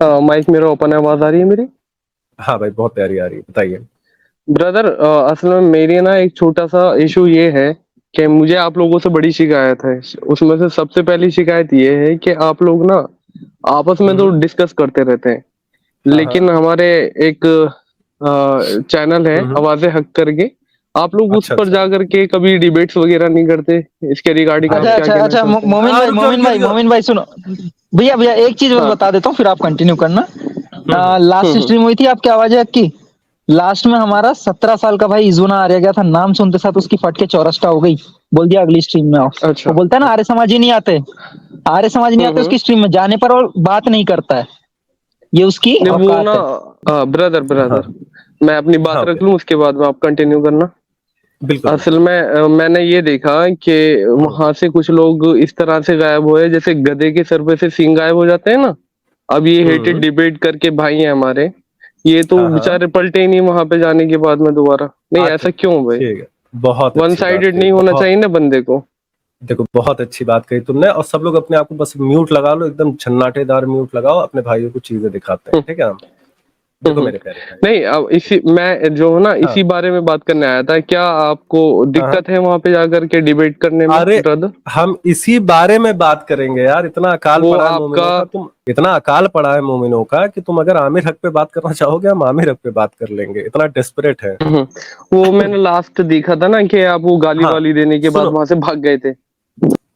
Mic मेरा open है, आवाज आ रही है मेरी? हाँ भाई, बहुत प्यारी आ रही है, बताइए। ब्रदर, असल में मेरी ना एक छोटा सा इशू ये है कि मुझे आप लोगों से बड़ी शिकायत है। उसमें से सबसे पहली शिकायत ये है कि आप लोग ना आपस में तो हम्म। डिस्कस करते रहते हैं, हाँ हाँ। लेकिन हमारे एक चैनल है हम्म। आवाज़े हक करके, आप लोग उस अच्छा पर अच्छा। जा करके कभी डिबेट्स वगैरह नहीं करते? इसके रिगार्डिंग भाई आप अच्छा क्या अच्छा कहना अच्छा चाहते हैं? मोमिन भाई, रुक जाओ रुक मोमिन जाओ भाई, रुक जाओ। मोमिन भाई सुनो। भैया भैया एक चीज मैं हाँ। बता देता हूँ, फिर आप कंटिन्यू करना। हम्म। लास्ट हम्म। स्ट्रीम हुई थी आपकी आवाज है की। लास्ट में हमारा 17 साल का भाई इजुना आर्या गया था, नाम सुनते साथ उसकी फट के चौरस्टा हो गई। बोल दिया अगली स्ट्रीम में आओ। अच्छा। वो बोलता है ना आर्य समाज ही नहीं आते, आर्य समाज नहीं आते हम्म। उसकी स्ट्रीम में जाने पर, और बात नहीं करता है। ये उसकी नहीं वो औकात ना, है। ब्रदर हाँ ब्रदर, मैं अपनी बात हाँ रख ओके। लूं, उसके बाद में आप कंटिन्यू करना। बिल्कुल असल बिल्कुल। में मैंने ये देखा कि हम्म। वहां से कुछ लोग इस तरह से गायब हुए जैसे गधे के सर पे से सींग गायब हो जाते हैं ना। अब ये हेटेड हम्म। डिबेट करके भाई हैं हमारे, ये तो हाँ हाँ। बेचारे पलटे ही नहीं वहां पे जाने के बाद में दोबारा। नहीं, अच्छा, ऐसा क्यों भाई? ठीक है। बहुत वन अच्छी बात साइडेड कही, नहीं होना बहुत। चाहिए ना बंदे को। देखो, बहुत अच्छी बात कही तुमने। और सब लोग अपने आप को बस म्यूट लगा लो, एकदम झन्नाटेदार म्यूट लगाओ, अपने भाइयों को चीजें दिखाते हैं, ठीक है हम। देखो हम्म। मेरे प्यारे भाई। नहीं, अब इसी मैं जो है ना हाँ इसी बारे में बात करने आया था। क्या आपको हाँ हाँ। दिक्कत है वहां पे जाकर के डिबेट करने में, अरे, ब्रदर? हम इसी बारे में बात करेंगे यार। इतना अकाल वो पड़ा है आपका मोमिनों का, तुम इतना अकाल पड़ा है मोमिनों का कि तुम अगर आमिर हक पे बात करना चाहोगे, हम आमिर हक पे बात कर लेंगे, इतना डेस्परेट है। वो मैंने लास्ट देखा था ना कि आप वो गाली हाँ वाली देने के बाद सुनो। वहां से भाग गए थे।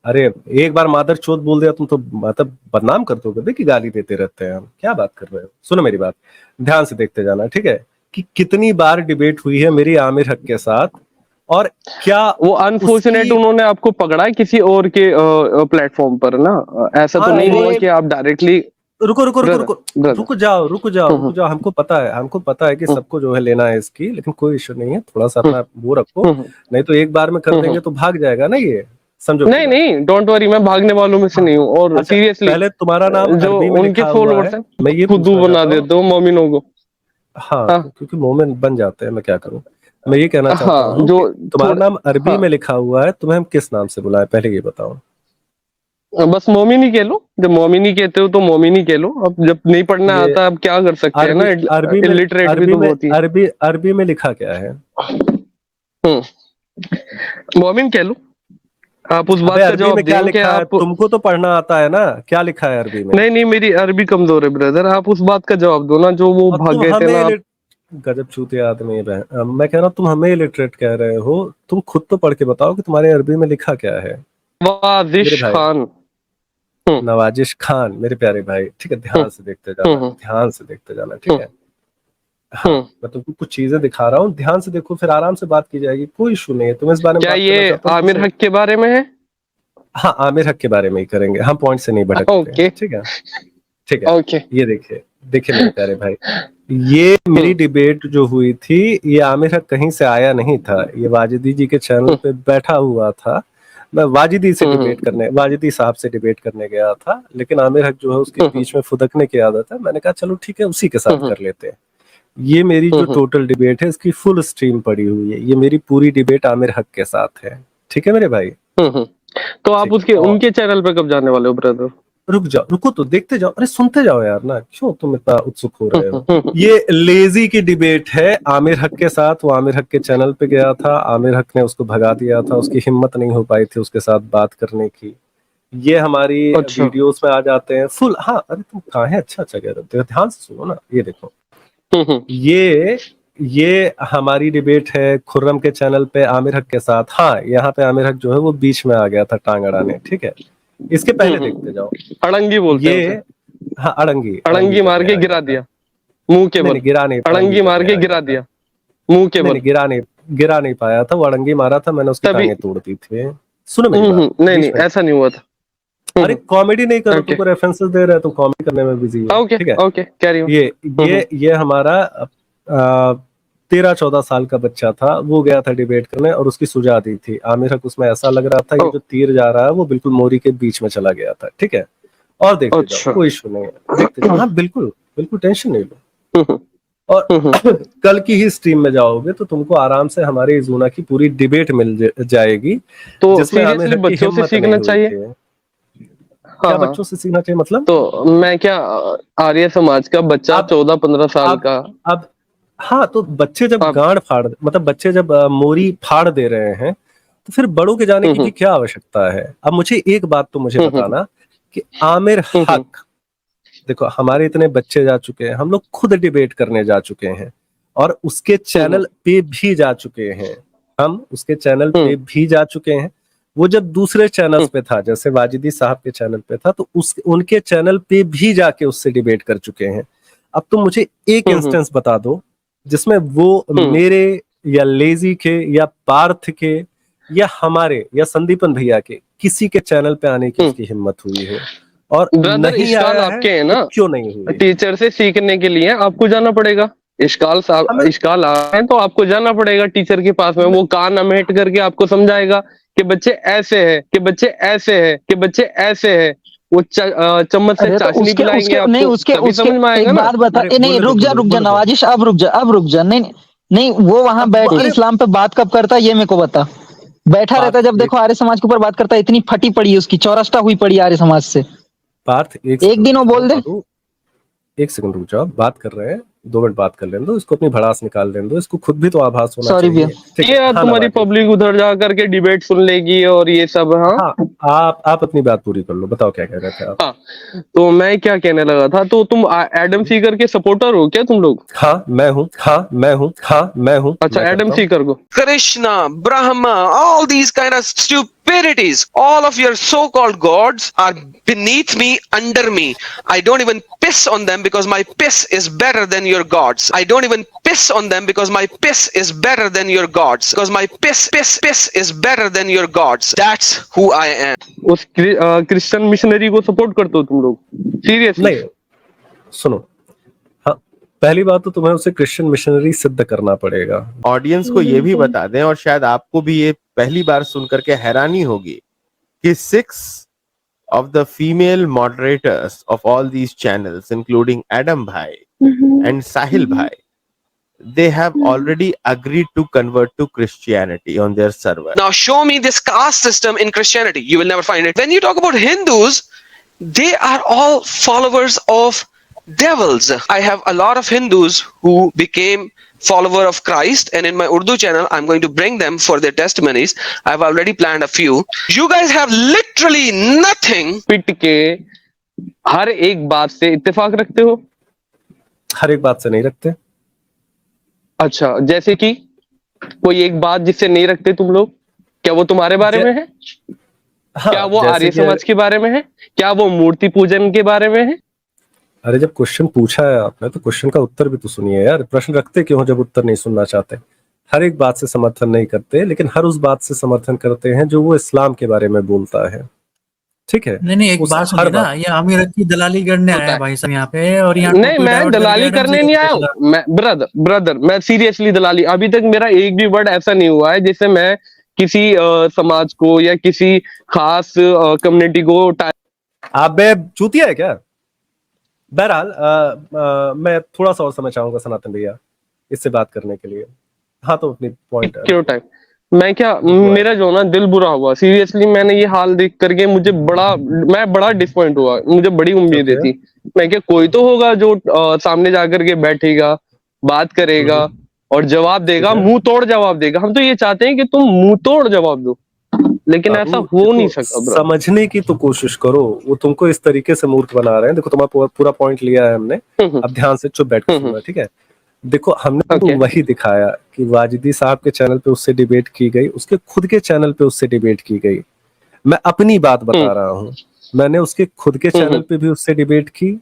अरे, एक बार मादर चोद बोल दिया तुम तो मतलब बदनाम कर दोगे कि गाली देते रहते हैं हम। क्या बात कर रहे हो? सुनो मेरी बात, ध्यान से देखते जाना, ठीक है। कि कितनी बार डिबेट हुई है मेरी आमिर हक के साथ, और क्या वो अनफॉर्चुनेट उसकी। उन्होंने आपको पकड़ा है किसी और के प्लेटफॉर्म पर ना। ऐसा तो नहीं अरे हुआ कि आप डायरेक्टली। रुको रुको रुको ब्रदर रुको। ब्रदर। रुक जाओ रुक जाओ रुक जाओ, हमको पता है कि सबको जो है लेना है इसकी, लेकिन कोई इश्यू नहीं है, थोड़ा सा अपना वो रखो। नहीं तो एक बार में कर देंगे तो भाग जाएगा ना ये। समझो मेरी नहीं बात। नहीं, डोंट वरी, मैं भागने वालों में से हाँ। नहीं हूँ। और अच्छा, सीरियसली, पहले तुम्हारा नाम जो अरबी में उनके लिखा हुआ है, फॉलोअर्स हैं मैं ये फुद्दू पूछना बना चाहता हूँ। देते हो मोमिनों को। हाँ, हाँ क्योंकि मोमिन बन जाते हैं, मैं क्या करूँ। मैं ये कहना चाहता हाँ, हूँ जो कि तुम्हारा थोड़ा। नाम अरबी हाँ, में लिखा हुआ है, तुम्हें हम किस नाम से बुलाएं, पहले ये बताओ। बस मोमिन ही कह लो। जब मोमिन ही कहते हो तो मोमिन ही कह लो। अब जब नहीं पढ़ना ये आता, अब क्या कर सकते हैं ना। अरबी अरबी में इलिटरेट भी अरबी तो में बहुत ही है। अरबी में लिखा क्या है? हम्म। मोमिन कह लो। आप उस अबे, बात का अरबी जवाब में क्या दें कि लिखा है? आप। तुमको तो पढ़ना आता है ना, क्या लिखा है अरबी में? नहीं नहीं, मेरी अरबी कमजोर है ब्रदर। आप उस बात का जवाब दो ना, जो वो और भाग तुम गए थे हमें ना आप। गजब चूते आदमी है मैं कह रहा हूँ, तुम हमें इलिटरेट कह रहे हो। तुम खुद तो पढ़ के बताओ कि तुम्हारे अरबी में लिखा क्या है। मेरे वाजिश भाई, खान। हम्म। नवाजिश खान, मेरे प्यारे भाई, ठीक है, हम्म। ध्यान से देखते जाना, हम्म। ध्यान से देखते जाना, ठीक हम्म। है। हाँ, हम्म। मैं तुमको कुछ चीजें दिखा रहा हूँ, ध्यान से देखो, फिर आराम से बात की जाएगी, कोई इशू नहीं है। तुम इस बारे में क्या बात करना ये चाहते हो आमिर पूछो। हक के बारे में है? हाँ, आमिर हक के बारे में ही करेंगे, हम पॉइंट से नहीं भटकते हैं, ओके। ठीक है। ठीक है। ओके। ये देखिए, देखिए मेरे प्यारे भाई, ये मेरी हम्म। डिबेट जो हुई थी, ये आमिर हक कहीं से आया नहीं था, ये वाजिदी जी के चैनल हम्म। पे बैठा हुआ था। मैं हम्म। वाजिदी साहब से डिबेट करने गया था, लेकिन आमिर हक जो है उसके हम्म। बीच में फुदकने की आदत है। मैंने कहा चलो ठीक है, उसी के साथ हम्म। कर लेते हैं। ये मेरी जो हम्म। टोटल डिबेट है, इसकी फुल स्ट्रीम पड़ी हुई है, ये मेरी पूरी डिबेट आमिर हक के साथ है, ठीक है मेरे भाई। हम्म। तो आप ठीक है। उसके और उनके चैनल पे कब जाने वाले हो ब्रदर? रुक जाओ, रुको तो देखते जाओ, अरे सुनते जाओ यार ना, क्यों तुम इतना उत्सुक हो रहे हो। हम्म। ये लेजी की डिबेट है आमिर हक के साथ। वो आमिर हक के चैनल पे गया था, आमिर हक ने उसको भगा दिया था, उसकी हिम्मत नहीं हो पाई थी उसके साथ बात करने की। ये हमारी अच्छा। वीडियोस में आ जाते हैं फुल। हाँ, अरे तुम कहाँ है, अच्छा अच्छा कह रहे हो, ध्यान से सुनो ना, ये देखो। हम्म। ये हमारी डिबेट है खुर्रम के चैनल पे आमिर हक के साथ। हाँ, यहाँ पे आमिर हक जो है वो बीच में आ गया था टांग अड़ाने, ठीक है। इसके पहले देखते जाओ। अड़ंगी बोलते हैं ये, उसे। हाँ, अड़ंगी अड़ंगी अड़ंगी मार करने के आ गया गिरा था। दिया, मुंह के नहीं बल। नहीं, गिरा नहीं, अड़ंगी अड़ंगी मार करने के आ गया गिरा था। दिया, मुंह के नहीं बल। नहीं, गिरा नहीं पाया था वो, अड़ंगी मारा था मैंने, उसकी तभी। टांगें तोड़ दी थी। सुनो मेरी बात, नहीं नहीं, बीच में। ऐसा नहीं हुआ था। अरे कॉमेडी नहीं करो, ओके। तुमको रेफरेंसेस दे रहे हो, तुम कॉमेडी करने में बिजी हो, ओके। ठीक है। Okay, carry on. ये ये हमारा 13-14 साल का बच्चा था, वो गया था डिबेट करने और उसकी सुझा दी थी। आमिर हक उसमें ऐसा लग रहा था, ये जो तीर जा रहा है वो बिल्कुल मोरी के बीच में चला गया था, ठीक है। और देखते जाओ, अच्छा। कोई इशू नहीं है, देखते जाओ, हाँ बिल्कुल बिल्कुल, टेंशन नहीं लो। हम्म। और कल की ही स्ट्रीम में जाओगे तो तुमको आराम से हमारे इजूना की पूरी डिबेट मिल जाएगी, तो जिसमें आमिर सीरियसली हक की बच्चों से हिम्मत नहीं सीखना हुई चाहिए। थी। क्या हाँ। बच्चों से सीखना चाहिए मतलब? तो मैं क्या आर्य समाज का बच्चा अब 14-15 साल अब का। अब हाँ, तो बच्चे जब अब गांड फाड़ मतलब बच्चे जब मोरी फाड़ दे रहे हैं तो फिर बड़ों के जाने की भी हम्म क्या आवश्यकता है? अब मुझे एक बात तो मुझे हम्म बताना कि आमिर हम्म हक, देखो हमारे इतने बच्चे जा चुके हैं, हम लोग खुद डिबेट करने जा चुके हैं और उसके हम्म चैनल पे भी जा चुके हैं। हम उसके चैनल पे हम्म भी जा चुके हैं। वो जब दूसरे चैनल्स हम्म पे था, जैसे वाजिदी साहब के चैनल पे था, तो उस उनके चैनल पे भी जाके उससे डिबेट कर चुके हैं। अब तुम मुझे एक हम्म इंस्टेंस बता दो जिसमें वो हम्म मेरे या लेजी के या पार्थ के या हमारे या संदीपन भैया के किसी के चैनल पे आने की हम्म। उसकी हिम्मत हुई हो, और ब्रदर नहीं इश्काल आया है आपके है तो ना, क्यों नहीं हुई? टीचर से सीखने के लिए आपको जाना पड़ेगा। इश्काल साहब हमें इश्काल आ रहे हैं तो आपको जाना पड़ेगा टीचर के पास में, वो कान अमेट करके आपको समझाएगा कि बच्चे ऐसे है, कि बच्चे ऐसे है, कि बच्चे ऐसे है। वो चम्मच से अरे तो चाशनी उसके पिलाएंगे उसके नहीं, आपको, उसके तभी उसके समझ में आएगा एक ना। बात बता, अरे नहीं रुक जा रुक जा बोलने दो। नवाजिश, अब रुक जा अब रुक जा। नहीं नहीं, वो वहां बैठ के अरे इस्लाम पे बात कब करता है ये मेरे को बता। बैठा रहता है पार्थ जब एक देखो आर्य समाज के ऊपर बात करता है, इतनी फटी पड़ी है उसकी, चौरस्ता हुई पड़ी है आर्य समाज से। पार्थ एक एक सेकंड दिन रुक वो जाओ बोल दे। बाबू, एक सेकंड रुक जाओ, बात कर रहे हैं, 2 मिनट बात कर लेने दो इसको, अपनी भड़ास निकाल लेने दो इसको, खुद भी तो आभास होना सॉरी भैया। चाहिए। ठीक है, ये हाँ तुम्हारी नवाजिश। पब्लिक उधर जा करके डिबेट सुन लेगी और ये सब। हाँ हाँ, आप अपनी बात पूरी कर लो, बताओ क्या कह रहे थे आप? हाँ। तो मैं क्या कहने लगा था, तो तुम एडम सीकर के सपोर्टर हो क्या तुम लोग? हाँ मैं हूँ, हाँ मैं हूँ, हाँ मैं हूँ, अच्छा, मैं एडम करता हूँ। सीकर को। Krishna, Brahma, all these kind of stupidities. All of your so-called gods are beneath me, under me. I don't even piss on them because my piss is better than your gods. I don't even piss on them because my piss is better than your gods. Because my piss is better than your gods. That's who I am. उस Christian missionary को support करते हो तुम लोग seriously? नहीं, सुनो, हाँ, पहली बात तो तुम्हें उसे क्रिश्चियन मिशनरी सिद्ध करना पड़ेगा। ऑडियंस को ये भी बता दें, और शायद आपको भी ये पहली बार सुन करके हैरानी होगी कि 6 of the female moderators of all these channels, including Adam Bhai and Sahil Bhai, they have already agreed to convert to Christianity on their server. Now show me this caste system in Christianity. You will never find it. When you talk about Hindus, they are all followers of devils. I have a lot of Hindus who became follower of Christ, and in my Urdu channel I'm going to bring them for their testimonies. I've already planned a few. You guys have literally nothing. पिट के हर एक बात से इत्तेफाक रखते हो? हर एक बात से नहीं रखते। अच्छा, जैसे कि कोई एक बात जिससे नहीं रखते तुम लोग, क्या वो तुम्हारे बारे में है? हाँ, क्या वो जैसे आर्य कि समाज के बारे में है? क्या वो मूर्ति पूजन के बारे में है? अरे जब क्वेश्चन पूछा है आपने तो क्वेश्चन का उत्तर भी तो सुनिए यार, प्रश्न रखते क्यों हो जब उत्तर नहीं सुनना चाहते? हर एक बात से समर्थन नहीं करते, लेकिन हर उस बात से समर्थन करते हैं जो वो इस्लाम के बारे में बोलता है। ठीक है, नहीं एक उस बात हर सुनिए ना, बात ये आमिर की दलाली करने आया है भाई साहब यहाँ पे, और यहाँ नहीं, टोपी मैं डाइवर्ट दलाली करके करने एडम नहीं सीकर आया के हूँ। खिलाफ। मैं ब्रदर मैं सीरियसली दलाली, अभी तक मेरा एक भी वर्ड ऐसा नहीं हुआ है जिससे मैं किसी समाज को या किसी खास कम्युनिटी को आप बे चूतिया है क्या? बहरहाल मैं थोड़ा सा और समय चाहूंगा सनातन भैया इससे बात करने के लिए। हाँ, तो अपनी पॉइंट क्यों टाइम। मैं क्या, मेरा जो ना दिल बुरा हुआ सीरियसली, मैंने ये हाल देख करके मैं बड़ा डिसपॉइंट हुआ, मुझे बड़ी उम्मीदें थी। मैं क्या कोई तो होगा जो सामने जाकर के बैठेगा, बात करेगा और जवाब देगा, ठीक है। मुंह तोड़ जवाब देगा। हम तो ये चाहते हैं कि तुम मुंह तोड़ जवाब दो, लेकिन ऐसा बाबू, हो नहीं देखो, सकता ब्रदर। समझने की तो कोशिश करो, वो तुमको इस तरीके से मूर्ख बना रहे हैं। देखो तुम्हारा पूरा पॉइंट लिया है हमने, अब ध्यान से चुप बैठ के सुनना, ठीक है? देखो हमने तो Okay. वही दिखाया कि वाजिदी साहब के चैनल पे उससे डिबेट की गई, उसके खुद के चैनल पे उससे डिबेट की गई। मैं अपनी बात बता रहा हूँ, मैंने उसके खुद के चैनल पे भी उससे डिबेट की,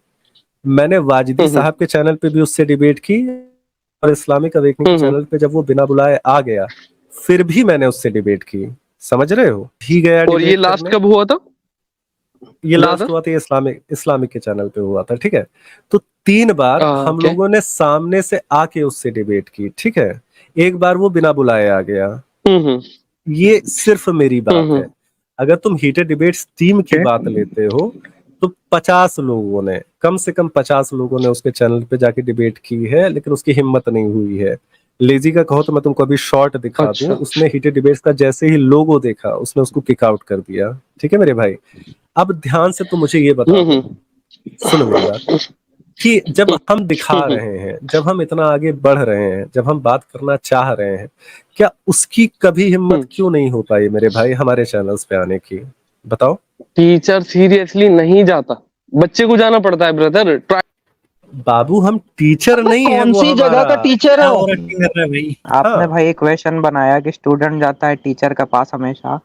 मैंने वाजिदी साहब के चैनल पे भी उससे डिबेट की, और इस्लामिक अवेकनिंग चैनल पे जब वो बिना बुलाए आ गया फिर भी मैंने उससे डिबेट की। समझ रहे हो? भी गया और ये डिबेट लास्ट करने। कब हुआ था? ये लास्ट ब्रदर हुआ था, ये इस्लामिक के चैनल पे हुआ था, ठीक है? तो 3 बार हम okay. लोगों ने सामने से आके उससे डिबेट की, ठीक है? एक बार वो बिना बुलाए आ गया। ये सिर्फ मेरी बात है। अगर तुम हीटेड डिबेट्स टीम की बात लेते हो तो 50 लोगों ने, कम से कम 50 लोगों ने उसके चैनल पे जाके डिबेट की है, लेकिन उसकी हिम्मत नहीं हुई है। लेजी का कहो तो मैं तुमको अभी शॉर्ट दिखा दूं, उसने हीटेड डिबेट्स का जैसे ही लोगो देखा उसने उसको किक आउट कर दिया। ठीक है मेरे भाई, अब ध्यान से तो मुझे ये बताओ, सुनो मेरी बात, कि जब हम दिखा रहे हैं, जब हम इतना आगे बढ़ रहे हैं, जब हम बात करना चाह रहे हैं, क्या उसकी कभी हिम्मत क्यों नहीं हो पाई मेरे भाई हमारे चैनल्स पे आने की? बताओ। टीचर सीरियसली नहीं जाता, बच्चे को जाना पड़ता है ब्रदर। बाबू हम टीचर नहीं है, कौन वो सी जगह हमारा का टीचर क्या है वो? ओवर एक्टिंग कर रहा है भाई। आपने हाँ। भाई एक क्वेश्चन बनाया कि स्टूडेंट जाता है टीचर के पास हमेशा,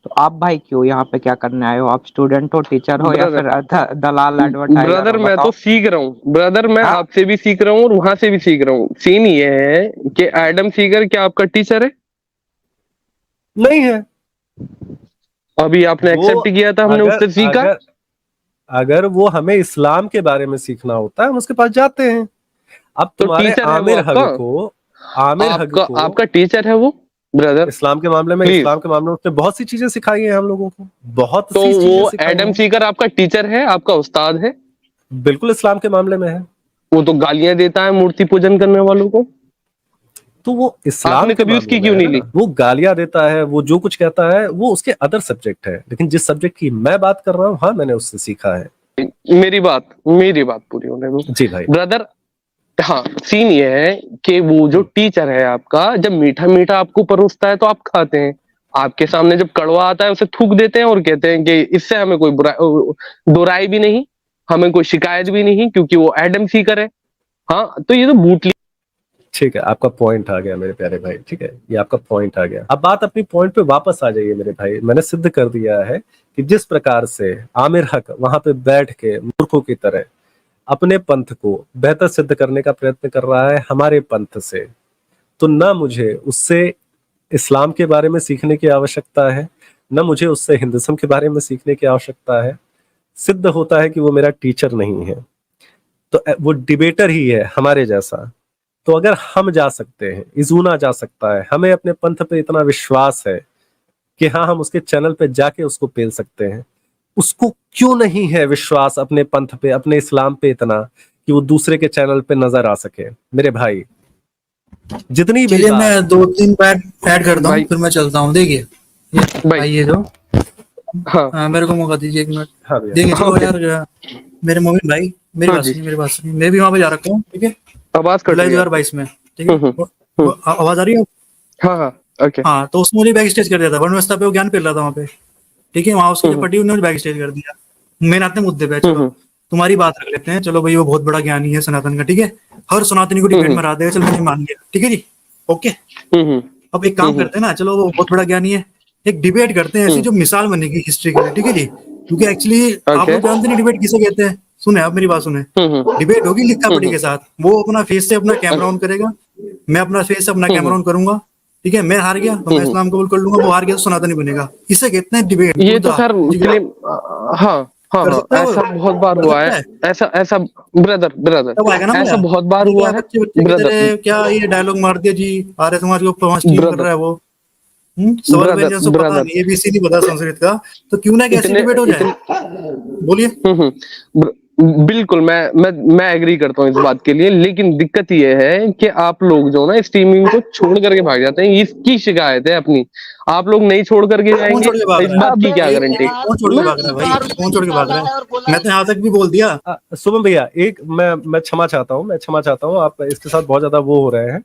तो आप भाई क्यों यहाँ पे क्या करने आए हो? आप स्टूडेंट हो, टीचर हो, या ब्रदर फिर दलाल एडवर्टाइजर ब्रदर हो? मैं तो बताओ। सीख रहा हूँ ब्रदर, मैं हाँ? आपसे भी सीख रहा हूँ और वहां से भी सीख रहा हूँ। सीन ये है कि एडम सीगर क्या आपका टीचर है? नहीं है। अभी आपने वो एक्सेप्ट किया था, हमने अगर उससे सीखा। अगर अगर वो हमें इस्लाम के बारे में सीखना होता है, हम उसके पास जाते हैं। अब तो तुम्हारे टीचर है वो आमिर आपका? हक को, आमिर हक आपका को आपका टीचर है वो ब्रदर? इस्लाम के मामले में, प्लीज। उसने बहुत सी चीजें सिखाई है हम लोगों को, बहुत तो सी चीजें वो सिखाई एडम हैं। सीकर आपका टीचर है, आपका उस्ताद है? बिल्कुल इस्लाम के मामले में है। वो तो गालियां देता है मूर्ति पूजन करने वालों को। तो वो इस्लाम आपने के कभी मामले उसकी में क्यों है नहीं ना, ली? वो गालियां देता है, वो जो कुछ कहता है वो उसके अदर सब्जेक्ट है, लेकिन जिस सब्जेक्ट की मैं बात कर रहा हूँ, हाँ मैंने उससे सीखा है। मेरी बात पूरी होने दो जी भाई। ब्रदर। हाँ, सीन ये है कि वो जो टीचर है आपका, जब मीठा मीठा आपको परोसता है तो आप खाते हैं, आपके सामने जब कड़वा आता है उसे थूक देते हैं और कहते हैं कि इससे हमें कोई दो राय भी नहीं, हमें कोई शिकायत भी नहीं, क्योंकि वो एडम सीकर है। हाँ, तो ये तो बूटली। ठीक है, आपका पॉइंट आ गया मेरे प्यारे भाई, ठीक है, ये आपका पॉइंट आ गया। अब बात अपनी पॉइंट पे वापस आ जाइए मेरे भाई। मैंने सिद्ध कर दिया है कि जिस प्रकार से आमिर हक वहां पे बैठ के मूर्खों की तरह अपने पंथ को बेहतर सिद्ध करने का प्रयत्न कर रहा है हमारे पंथ से, तो ना मुझे उससे इस्लाम के बारे में सीखने की आवश्यकता है, ना मुझे उससे हिंदुइज्म के बारे में सीखने की आवश्यकता है। सिद्ध होता है कि वो मेरा टीचर नहीं है, तो वो डिबेटर ही है हमारे जैसा। तो अगर हम जा सकते हैं, इजूना जा सकता है, हमें अपने पंथ पे इतना विश्वास है कि हाँ हम उसके चैनल पे जाके उसको पेल सकते हैं, उसको क्यों नहीं है विश्वास अपने पंथ पे, अपने इस्लाम पे इतना कि वो दूसरे के चैनल पे नजर आ सके? मेरे भाई जितनी भी चलिए बात, मैं 2-3 पैड ऐड करता हूँ भाई फिर मैं चलता हूँ। देखिए ये भाई भाई, ये जो हाँ मेरे को मौका दीजिए 1 मिनट। हाँ भैया, देखिए चलो ओके। यार, मेरे मोमिन भाई मेरी हाँ बात जी, सुनिए, मेरी बात सुनिए। मैं भी वहां पे जा रखा हूँ, ठीक है, आवाज कट जुलाई रही है आपकी। 2022 में, ठीक है। हम्म। आवाज आ रही है? हाँ हाँ, ओके। हाँ, तो उसने मुझे बैक स्टेज कर दिया था, वनवस्था पे वो ज्ञान फैल रहा था वहाँ पे, ठीक है। वहां उसकी जो पट्टी उन्होंने बैक स्टेज कर दिया। मेन आते हैं मुद्दे पे, चलो तुम्हारी बात रख लेते हैं। चलो भाई वो बहुत बड़ा ज्ञानी है सनातन का, ठीक है, हर सनातनी को डिबेट में हरा देगा, चलो मैंने मान लिया, ठीक है जी, ओके। अब एक काम करते हैं ना, चलो वो बहुत बड़ा ज्ञानी है, एक डिबेट करते हैं ऐसी जो मिसाल बनेगी हिस्ट्री के लिए, ठीक है जी। क्योंकि एक्चुअली आप ओके। लोग जानते नहीं डिबेट किसे कहते हैं। सुने आप मेरी बात सुने, डिबेट होगी लिखा पढ़ी के साथ, वो अपना फेस से अपना कैमरा ऑन करेगा, मैं अपना फेस से अपना कैमरा ऑन करूंगा, ठीक है। मैं हार गया तो मैं इस्लाम कबूल कर लूंगा, वो हार गया तो सनातनी बनेगा। इसे कहते हैं डिबेट। ये तो खैर फिल्म, हाँ हाँ कर हाँ, सकता है वो, ऐसा बहुत बार कर हुआ सकता है। है। ऐसा ऐसा ब्रदर ब्रदर तब आएगा ना ऐसा मजा। बहुत बार ये हुआ क्या है बच्चे बच्चे कहते ब्रदर। रहे, क्या ये डायलॉग मार दिया जी, आर्य समाज के ऊपर स्ट्रीम कर ब्रदर रहा है वो। स्वर ब्रदर व्यंजन से पता ब्रदर नहीं, एबीसी नहीं पता संस्कृत का, तो क्यों ना एक ऐसी इतने डिबेट हो जाए। इतने बोलिए। बिल्कुल, मैं एग्री करता हूँ इस बात के लिए, लेकिन दिक्कत ये है कि आप लोग जो ना स्ट्रीमिंग को छोड़ करके भाग जाते हैं, इसकी शिकायत है अपनी। आप लोग नहीं छोड़ करके कौन जाएंगे, छोड़ के भाग इस रहा बात की क्या है? गारंटी? कौन छोड़ के भाग रहा है भाई, कौन छोड़ के भाग रहा है? मैं तो यहाँ तक भी बोल दिया। सुमन भैया, एक मैं क्षमा चाहता हूँ, आप इसके साथ बहुत ज्यादा वो हो रहे हैं,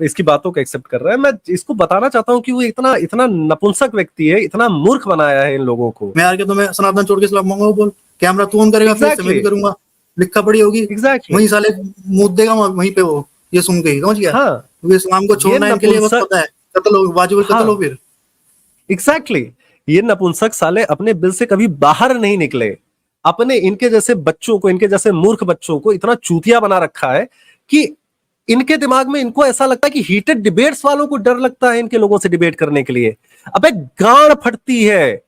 इसकी बातों को एक्सेप्ट कर रहे हैं। मैं इसको बताना चाहता हूँ कि वो इतना इतना नपुंसक व्यक्ति है, इतना मूर्ख बनाया है इन लोगों को। मैं हार गया तो मैं सनातन छोड़ के इस्लाम मांगूंगा, बोल। कैमरा तू ऑन करेगा, फिर से मैं भी करूंगा, लिखा पड़ी होगी, वहीं साले मुद्दे देगा वहीं पे वो, ये सुन के ही समझ गया। हाँ, क्योंकि इस्लाम को छोड़ना इनके लिए बस पता है, कत्ल हो, वाजिब कत्ल हो। फिर एग्जैक्टली, ये नपुंसक साले अपने बिल से कभी बाहर नहीं निकले। अपने इनके जैसे बच्चों को, इनके जैसे मूर्ख बच्चों को इतना चूतिया बना रखा है कि इनके दिमाग में इनको ऐसा लगता है कि हीटेड डिबेट्स वालों को डर लगता है इनके लोगों से डिबेट करने के लिए। अबे गांड फटती है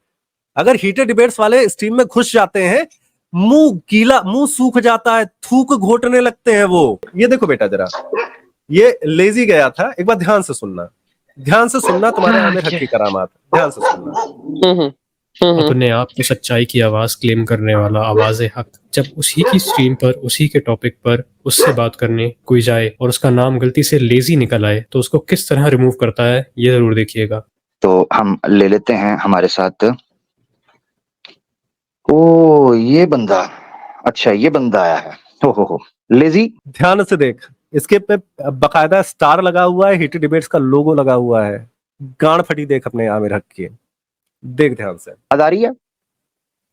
अगर हीटेड डिबेट्स वाले स्ट्रीम में घुस जाते हैं, मुंह गीला, मुंह सूख जाता है, थूक घोटने लगते हैं वो। ये देखो बेटा जरा, ये लेजी गया था, एक बार ध्यान से सुनना, तुम्हारे आमिर हक की करामात, ध्यान से सुनना। अपने आप को सच्चाई की आवाज क्लेम करने वाला आवाज़े हक जब उसी की स्ट्रीम पर, उसी के टॉपिक पर उससे बात करने कोई जाए और उसका नाम गलती से लेजी निकल आए, तो उसको किस तरह रिमूव करता है ये जरूर देखिएगा। तो हम ले लेते हैं हमारे साथ ओ ये बंदा, अच्छा ये बंदा आया है। हो लेजी। ध्यान से देख, इसके पे बकायदा स्टार लगा हुआ है, हिट डिबेट्स का लोगो लगा हुआ है। गांड फटी देख अपने आमिर हक की, देख ध्यान से। आ रही है?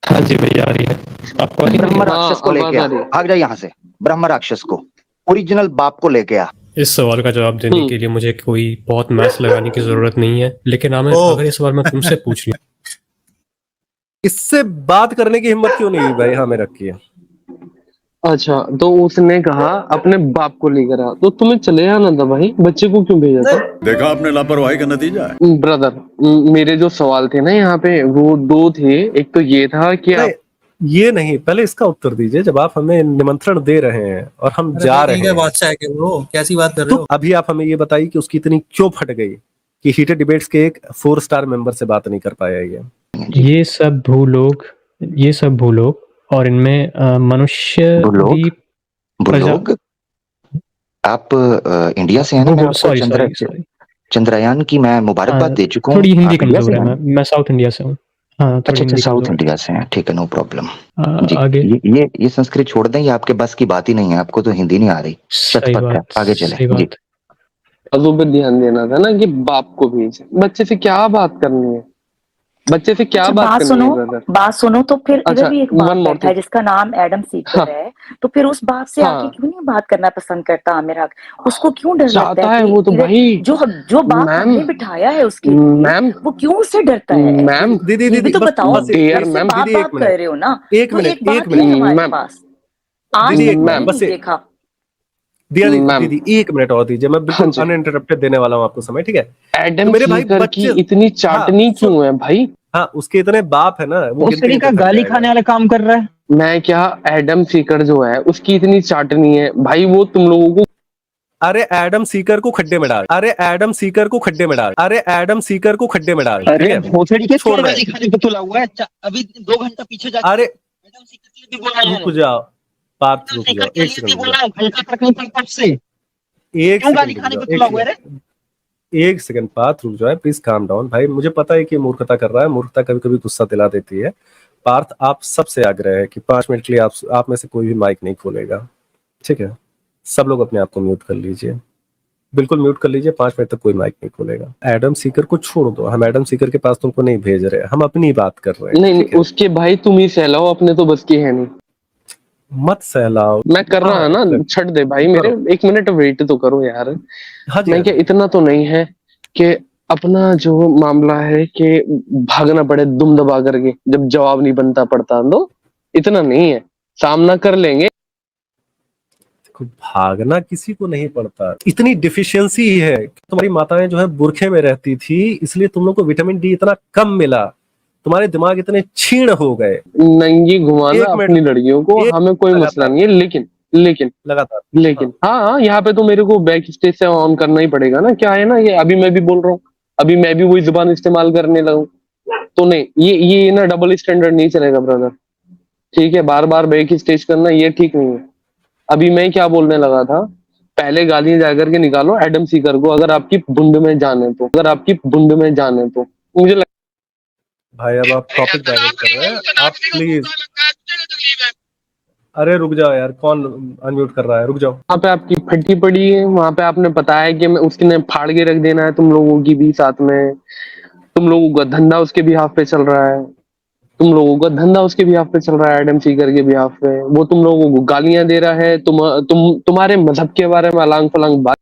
हाँ जी भैया आ रही है। आपको आ रही है ब्रह्म मेरी? राक्षस को आवाज लेके आ आ, रही है। भाग जा यहाँ से। ब्रह्म राक्षस को, ओरिजिनल बाप को लेके आ। इस सवाल का जवाब देने के लिए मुझे कोई बहुत मैथ्स लगाने की जरूरत नहीं है, लेकिन आमिर ओ। अगर ये सवाल मैं तुमसे पूछ लूं, इससे बात करने की हिम्मत क्यों नहीं हुई भाई आमिर हक की? अच्छा, तो उसने कहा अपने बाप को लेकर आ, तो तुम्हें चले आना था भाई, बच्चे को क्यों भेजा था? देखा आपने लापरवाही का नतीजा है। ब्रदर, मेरे जो सवाल थे ना यहाँ पे वो दो थे। एक तो ये था कि नहीं, आप ये नहीं, पहले इसका उत्तर दीजिए। जब आप हमें निमंत्रण दे रहे हैं और हम अरे जा भाई, रहे कहीं का हैं, बादशाह है क्या वो? कैसी बात कर रहे तो हो? अभी आप हमें ये बताइए कि उसकी इतनी क्यों फट गई कि हीटेड डिबेट्स के एक 4 स्टार मेंबर से बात नहीं कर पाया ये? ये सब भूलोग और इनमें मनुष्य की प्रजा, बुलोग, आप इंडिया से हैं ना? मैं आपको सॉरी सॉरी सॉरी, चंद्रयान की मैं मुबारकबाद दे चुका हूँ। थोड़ी हिंदी आप इंडिया कमजोर से है, हैं? मैं साउथ इंडिया से हूँ। हाँ, थोड़ी अच्छा, हिंदी साउथ कमजोर इंडिया से हैं, ठीक है, नो प्रॉब्लम है। जी। आगे। ये संस्कृत छोड़ दें, ये आपके बस की बात ही नहीं है, आपको तो हिंदी नहीं आ रही। सही शतपथ है, बात, आगे चले सही जी। बात। अजू पे ध्यान देना था ना कि बाप को भेजे। बच्चे से क्या बात करनी है? बच्चे से क्या अच्छा, बात बात करनी सुनो, है ब्रदर? बात सुनो, तो फिर अच्छा, इधर भी एक वन बाप मोर बैठा है थिंग। जिसका नाम एडम हाँ, सीकर है। तो फिर उस बाप से आके हाँ, क्यों नहीं बात करना पसंद करता आमिर हक? उसको क्यों डर लगता चाहता है है कि वो तो इधर भाई। जो बाप मैम, हमने बिठाया है उसके लिए, मैम, वो क्यों उससे डरता है? मैम, दीदी ये भी दीदी तो बस बताओ। बस डेयर फिर से मैम, बाप दीदी एक बाप कर मिनट, रहे हो ना? एक तो मिनट, एक एक बात है मिनट हमारे मैम, पास, आज दीदी तक एक मैंने मिनट मैम, नहीं बस देखा। दिया मैम। दीदी एक मिनट और दीजिए, मैं हाँ बिल्कुल जी। अनइंटरप्टेड देने वाला हूँ आपको समय, ठीक है? तो एडम मेरे भाई सीकर की बच्चे, इतनी हाँ चाटनी सुन, क्यों है भाई? हाँ उसके इतने बाप है ना, वो गिनती उससे में का तो थक गाली जाएगा। खाने वाला काम कर रहा है। मैं क्या, एडम सीकर जो है उसकी इतनी चाटनी है भाई, वो तुम लोगों को अरे एडम सीकर को खड्डे में डाल, अरे एडम सीकर को खड्डे में डाल, अरे एडम सीकर को खड्डे में डाल, ठीक अरे है? भोसड़ी के छोड़ क्या रहे गाली हैं। खाने पे तुला हुआ है? अभी 2 घंटा पीछे जाके अरे एडम सीकर के लिए भी बोला रुक मैंने। जाओ, बात एडम रुक सीकर जाओ, के एक लिए सेकंड भी रुक बोला जाओ, है, घंटा फर्क नहीं पड़ता उससे। एक क्यों गाली सेकंड रुक खाने जाओ, पे एक तुला हुआ है रे? सेकंड, एक सेकंड, बात रुक जाए प्लीज, काम डाउन भाई। मुझे पता है कि ये मूर्खता कर रहा है, मूर्खता कभी कभी गुस्सा दिला देती है। पार्थ, आप सबसे आग्रह है कि 5 मिनट के लिए आप में से कोई भी माइक नहीं खोलेगा, ठीक है? सब लोग अपने आप को म्यूट कर लीजिए, बिल्कुल म्यूट कर लीजिए, 5 मिनट तक कोई माइक नहीं खोलेगा। एडम सीकर को छोड़ दो, हम एडम सीकर के पास तुमको नहीं भेज रहे, हम अपनी बात कर रहे हैं, नहीं, ठीक है? उसके भाई तुम ही सहलाओ, अपने तो बस की है नहीं। मत सहलाओ। मैं कर रहा है हाँ ना, छੱड दे भाई मेरे, करो, 1 मिनट वेट तो करो यार। हाँ जी मैं हाँ क्या, जी। इतना तो नहीं है कि अपना जो मामला है कि भागना पड़े दुम दबा करके जब जवाब नहीं बनता पड़ता, तो इतना नहीं है, सामना कर लेंगे। देखो, भागना किसी को नहीं पड़ता, इतनी डिफिशियंसी ही है। तुम्हारी माताएं जो है बुरखे में रहती थी, इसलिए तुम लोग को विटामिन डी इतना कम मिला, तुम्हारे दिमाग इतने क्षीण हो गए। नंगी घुमाना 1 मिनट, अपनी लड़कियों को एक हमें कोई मसला लगातार, नहीं है, लेकिन लेकिन लगातार, हाँ। लेकिन हाँ, यहाँ पे तो मेरे को बैक स्टेज से ऑन करना ही पड़ेगा ना। क्या है ना, ये अभी मैं भी बोल रहा हूँ, अभी मैं भी वही जुबान इस्तेमाल करने लगूं तो नहीं, ये ना डबल स्टैंडर्ड नहीं चलेगा ब्रदर, ठीक है? बार बार बैक स्टेज करना ये ठीक नहीं है। अभी मैं क्या बोलने लगा था, पहले गालियां जाकर के निकालो एडम सीकर को, अगर आपकी बुंड में जाने तो, अगर आपकी बुंड में जाने तो। मुझे भाई अब आप टॉपिक डाइवर्ट कर रहे हैं, आप प्लीज। अरे रुक जाओ यार, कौन अनम्यूट कर रहा है? रुक जाओ। वहां पे आपकी फटी पड़ी है, वहां पे आपने बताया कि मैं उसने फाड़ के रख देना है तुम लोगों की भी साथ में। तुम लोगों का धंधा उसके भी हाथ पे चल रहा है, तुम लोगों का धंधा उसके भी हाथ पे चल रहा है, एडम सीकर के भी हाथ पे। वो तुम लोगों को गालियां दे रहा है, तुम्हारे मजहब के बारे में अलांग फलांग बात।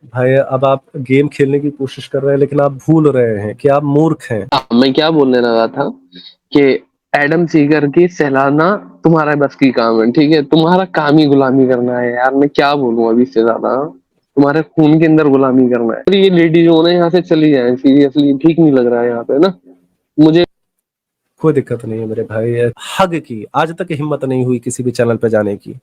भाई अब आप गेम खेलने की कोशिश कर रहे हैं, लेकिन आप भूल रहे हैं कि आप मूर्ख हैं। मैं क्या बोलने लगा था कि एडम सीकर की सहलाना तुम्हारा बस की काम है, ठीक है? तुम्हारा काम ही गुलामी करना है यार, मैं क्या बोलूं अभी इससे ज्यादा। तुम्हारे खून के अंदर गुलामी करना है। तो ये लेडी जो है यहाँ से चली जाए, सीरियसली ठीक नहीं लग रहा है यहाँ पे ना मुझे। कोई दिक्कत नहीं है मेरे भाई, हग की आज तक हिम्मत नहीं हुई किसी भी चैनल पे जाने की।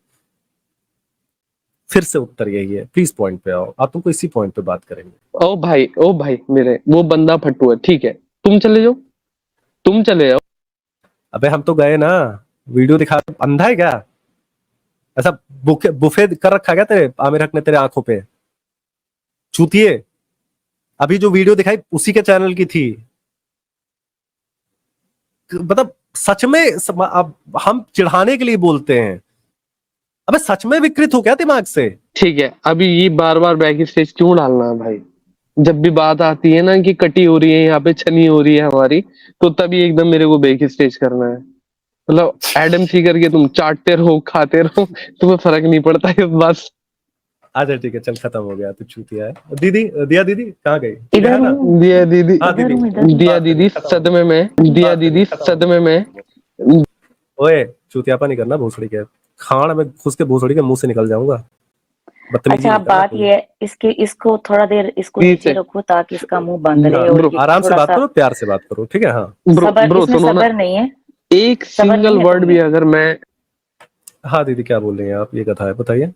फिर से उत्तर यही है, प्लीज पॉइंट पे आओ, आप तुमको इसी पॉइंट पे बात करेंगे। ओ भाई मेरे, वो बंदा फट्टू है, ठीक है? तुम चले जाओ, तुम चले जाओ। अबे हम तो गए ना, वीडियो दिखा, अंधा है क्या? ऐसा बुफे कर रखा क्या तेरे आमिर हक ने तेरे आंखों पे? चूतिए, अभी जो वीडियो दिखाई उसी के चैनल की थी। मतलब सच में अब हम चिढ़ाने के लिए बोलते हैं, अबे सच में विकृत हो क्या दिमाग से? ठीक है, अभी ये बार बार बैक स्टेज क्यों डालना है भाई? जब भी बात आती है ना कि कटी हो रही है यहाँ पे, छनी हो रही है हमारी, तो तभी एकदम मेरे को बैक स्टेज करना है। मतलब एडम सी करके तुम चाटते रहो, खाते रहो, तुम्हें फर्क नहीं पड़ता है बस। अच्छा ठीक है, चल खत्म हो गया, तू चूतिया है। दीदी, दिया दीदी कहाँ गई? इधर है ना? हूँ, दिया दीदी, हाँ इधर दीदी, हूँ, इधर हूँ। दिया दीदी सदमे में, दिया दीदी सदमे में। ओए चूतियापा नहीं करना, भोसड़ी के खान में घुस के भोसड़ी के मुंह से निकल जाऊंगा। बदतमीजी अच्छा, नहीं अब करना बात कोई। ये है, इसको थोड़ा देर इसको ठीक नीचे है। रखो ताकि इसका मुंह बंद रहे हाँ, और ब्रो ये आराम से थोड़ा बात सा करो, प्यार से बात करो, ठीक है? हाँ ब्रो सबर, ब्रो इसमें सुनो ना, सबर नहीं है, एक सबर सिंगल नहीं है वर्ड तुम भी में। अगर मैं, हाँ दीदी क्या बोल रही हैं आप? ये कथा है, बताइए।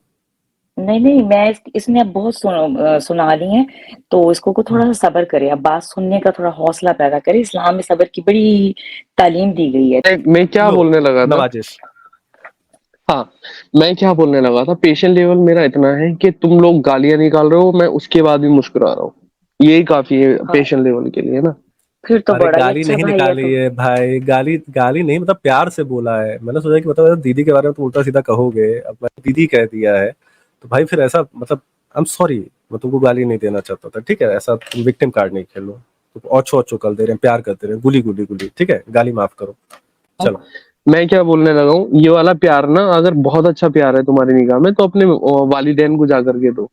नहीं नहीं, मैं इसने अब बहुत सुना ली है, तो इसको को थोड़ा सा सबर करे, अब बात सुनने का थोड़ा हौसला पैदा करे। इस्लाम में सबर की बड़ी तालीम दी गई है। मैं क्या लो, बोलने लगा था? नवाजिश। हाँ, मैं क्या बोलने लगा था, पेशेंट लेवल मेरा इतना है कि तुम लोग गालियां निकाल रहे हो, मैं उसके बाद भी मुस्कुरा रहा हूँ, यही काफी है हाँ, पेशेंट लेवल के लिए ना। फिर तो अरे बड़ा ही गाली अच्छा नहीं भाई है निकाली तो। है भाई, गाली गाली नहीं, मतलब प्यार से बोला है। मैंने सोचा कि मतलब दीदी के बारे में तो उल्टा सीधा कहोगे, अब मैंने दीदी कह दिया है तो भाई फिर ऐसा, मतलब आई एम सॉरी, मैं तुमको गाली नहीं देना चाहता था, ठीक है? ऐसा तुम विक्टिम कार्ड नहीं खेलो, तो ओछो ओछो कर दे रहे हैं, प्यार करते रहे, गुली गुली गुली, ठीक है? गाली माफ करो, चलो। मैं क्या बोलने लगा हूँ, ये वाला प्यार ना, अगर बहुत अच्छा प्यार है तुम्हारी निगाह में, तो अपने वालिदैन को जा करके दो,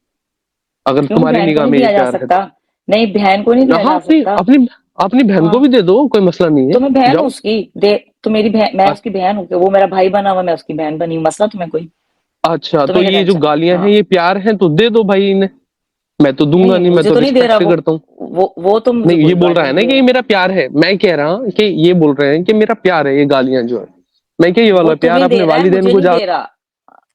अगर क्यों, तुम्हारी बहन को निगाह नहीं में ये दिया जा प्यार है सकता? तो। नहीं, बहन को नहीं दिया हाँ, जा अपनी सकता। अपनी अपनी बहन को हाँ, भी दे दो, कोई मसला नहीं तो है, मैं बहन हूँ जाओ। उसकी, दे तो मेरी बहन, मैं उसकी बहन हूँ, वो मेरा भाई बना हुआ, मैं उसकी बहन बनी हूँ, मसला तुम्हें कोई? अच्छा, तो तुम्हें क्या ये जो टेंशन? गालियां हैं हाँ, ये प्यार है, तो दे दो भाई इन्हें। मैं तो दूंगा नहीं नहीं, मैं मुझे तो तो नहीं दे रिस्पेक्ट रहा से वो करता हूँ। वो तो मुझे नहीं, ये कोई बोल रहा गाली है नहीं ना दे कि ये रहा, मेरा प्यार है, मैं कह रहा हूँ कि ये बोल रहे हैं कि मेरा प्यार है, ये गालियां जो है, मैं क्या ये वो वाला प्यार तुम्हें अपने दे रहा है, वालिदैन मुझे को नहीं जा। दे रहा,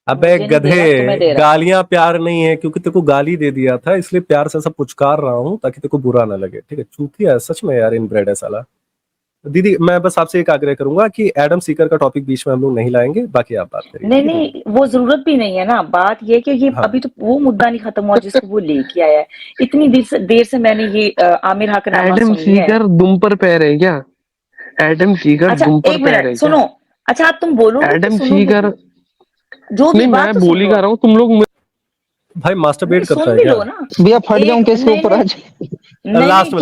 अबे मुझे नहीं दे गधे, रहा, तुम्हें दे रहा। गालियां प्यार नहीं है, क्योंकि तेरे को गाली दे दिया था इसलिए प्यार से सब पुचकार रहा हूँ ताकि तेरे को बुरा ना लगे, ठीक है? चूतिया है सच में यार, इनब्रेड है साला। दीदी मैं बस आपसे एक आग्रह करूंगा कि एडम सीकर का टॉपिक बीच में हम लोग नहीं लाएंगे, बाकी आप बात करिए, नहीं ठीक है दीदी? नहीं, वो जरूरत भी नहीं है ना, बात ये कि ये हाँ अभी तो वो मुद्दा नहीं खत्म हुआ जिसको वो लेके आया है। इतनी देर से मैंने ये आमिर हकनामा एडम सुनी है। सीकर दुम पर पैर है क्या? एडम सीकर अच्छा दुम पर एक पैर है मिनट क्या? सुनो, अच्छा आप तुम बोलोगे कि एडम सुनो, सीकर, जो भी नहीं बात मैं तो बोल सुन ही लो, कर रहा हूँ, तुम लोग भाई नहीं मास्टरबेट करता सुन है भी क्या? लो ना। भैया फट जाऊं एक क्या इसके नहीं ऊपर नहीं आज? नहीं नहीं, कोई फटने की लास्ट में